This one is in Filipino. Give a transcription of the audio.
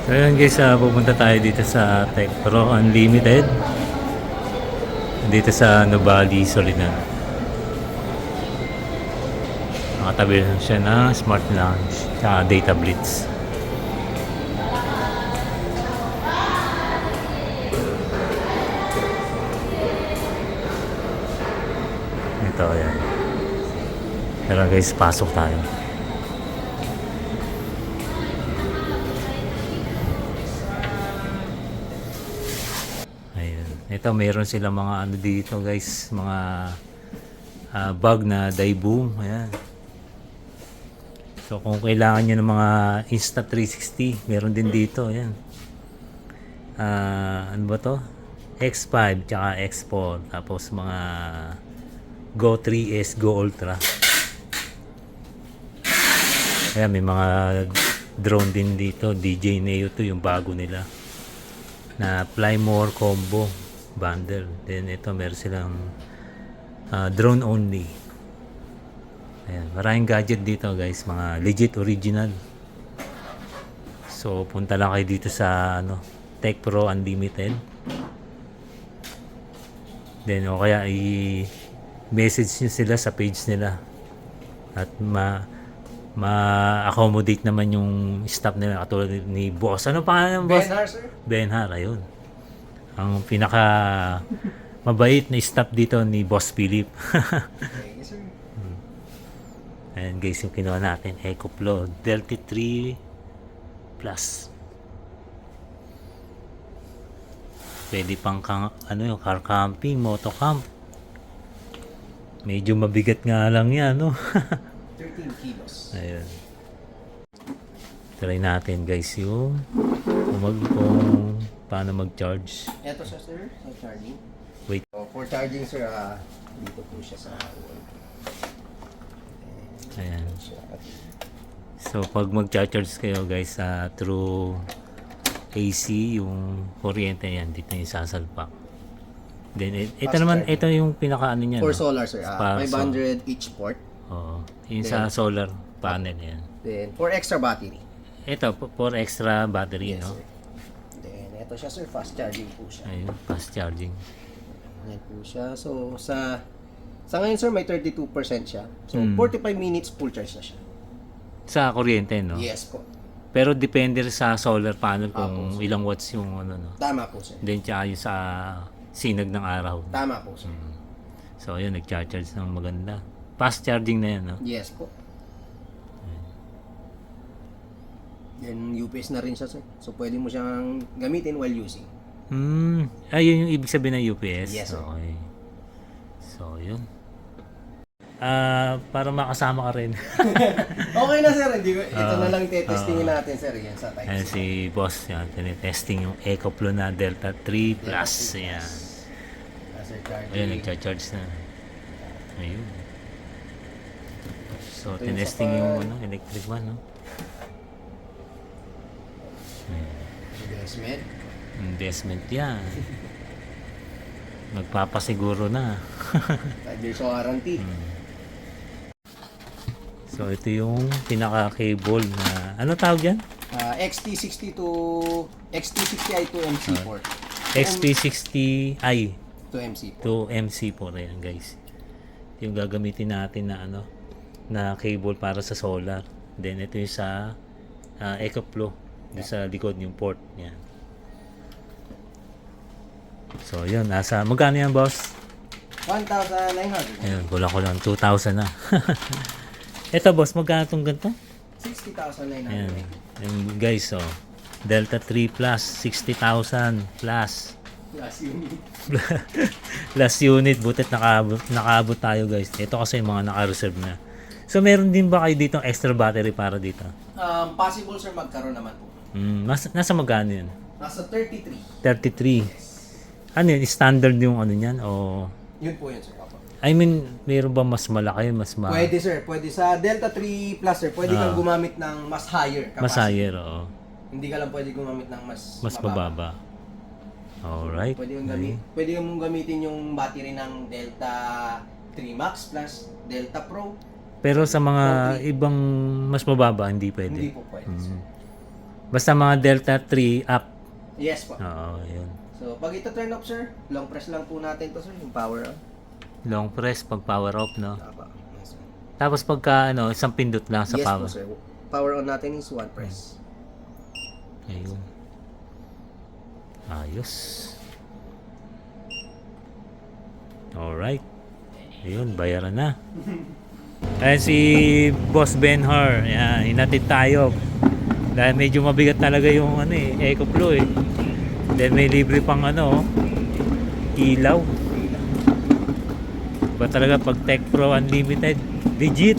So yun guys, pupunta tayo dito sa Tech Pro Unlimited dito sa Nubali, Solinan. Nakatabi lang siya ng Smart Lounge at Data Blitz. Ito, yan. Pero guys, pasok tayo. Ayun. Ito, mayroon silang mga ano dito guys, mga bag na Daibu. Ayan. So kung kailangan nyo ng mga Insta360, meron din dito. Ayan. Ano ba to? X5 tsaka X4. Tapos mga Go 3S, Go Ultra. Ayan, may mga drone din dito. DJ Neo to, yung bago nila. Na Fly More Combo Bundle. Then ito, meron silang drone only. Ayan, maraming gadget dito guys. Mga legit original. So, punta lang kayo dito sa Tech Pro Unlimited. Then, o kaya i-message nyo sila sa page nila. At ma-accommodate naman yung staff nila katulad ni boss. Ano pangalan ng boss? Benhar, sir. Benhar, ayun. Ang pinaka mabait na staff dito ni Boss Philip. Thank you, sir. Ayan guys, yung kinuha natin, EcoFlow Delta 3 Plus. Pwede pang yung car camping, moto camp. Medyo mabigat nga lang yan, no? 13 kilos. Ayun. Try natin guys yung kung paano mag-charge. Ito siya, sir, sa charging. Wait. So, for charging, sir, dito po siya sa wall. Ayan. So pag mag-charge kayo guys through AC, yung kuryente yan, dito yung sasalpak. Then ito naman, ito yung pinaka ano niya. For solar, sir, 500 each port. Oo. Yung sa solar panel yan. Then, for extra battery. Ito, for extra battery, Yes, no? sir. Then, ito siya, sir, fast charging po siya. Ayun, fast charging. Yan po siya. So, sa ngayon, sir, may 32% siya. So, 45 minutes full charge na siya. Sa kuryente, no? Yes po. Pero depende sa solar panel kung ilang watts yung Tama po, sir. Then tsaka yung sa sinag ng araw. Tama po, sir. So ayun, nag-charge ng maganda. Fast charging na yan, no? Yes po. Then, UPS na rin siya, sir. So, pwede mo siyang gamitin while using. Ayun yung ibig sabihin ng UPS. Yes, sir. Okay. So, yun. Para makasama ka rin. Okay na, sir. Ito na lang testingin natin, sir. Yan sa type. Ayan si boss, yan. Tinitesting yung EcoFlow na Delta 3 Plus. Ayan. Sir, charging. Ayun, nagcha-charge na. Ayun. So, Ito yung tinesting sa yung electric one, no? Investment. Investment yan. Magpapasiguro na. 5 years warranty. So, ito yung pinaka-cable na, ano tawag yan? XT60 to XT60i to MC4. XP60i To MC4. to MC4. Ayan, guys. Ito yung gagamitin natin na na cable para sa solar. Then, ito yung sa EcoFlow. Dito sa likod yung port. Yan. So, yun. Magkano yan, boss? 1,900. Ayun, kulang 2,000 na. Ito, boss, magkano itong ganito? 60,900. Ayan. Ayan, guys, Delta 3 Plus, 60,000 plus. Plus unit. Plus unit, butit nakaabot tayo, guys. Ito kasi yung mga naka-reserve na. So, meron din ba kayo dito extra battery para dito? Possible, sir, magkaroon naman po. Nasa magkano yun? Nasa 33. 33. Ano yun? Standard yung ano niyan? O... Yun po yun, sir. Papa. I mean, meron ba mas malaki? Pwede, sir. Pwede sa Delta 3 Plus, sir. Pwede kang gumamit ng mas higher capacity. Mas higher, oo. Hindi ka lang pwede gumamit ng mas Mababa. Alright. Pwede mong gamitin yung battery ng Delta 3 Max Plus Delta Pro. Pero sa mga ibang mas mababa, hindi pwede. Hindi po pwede. Basta mga Delta 3 up. Yes po. Oo, yun. So, pag ito turn off, sir, long press lang po natin to, sir, yung power on. Long press pag power off, no? Tapa. Yes, sir. Tapos pagka ano, isang pindot lang sa Yes power. po, sir. Power on natin is one press. Ayun. Ayos. Alright. Ayun, bayaran na. Ayan si Boss Benhar. Ayan, hinatid tayo. Dahil medyo mabigat talaga yung ano eh, EcoFlow eh. Then may libre pang ano, ilaw. Ba talaga pag Tech Pro Unlimited, legit.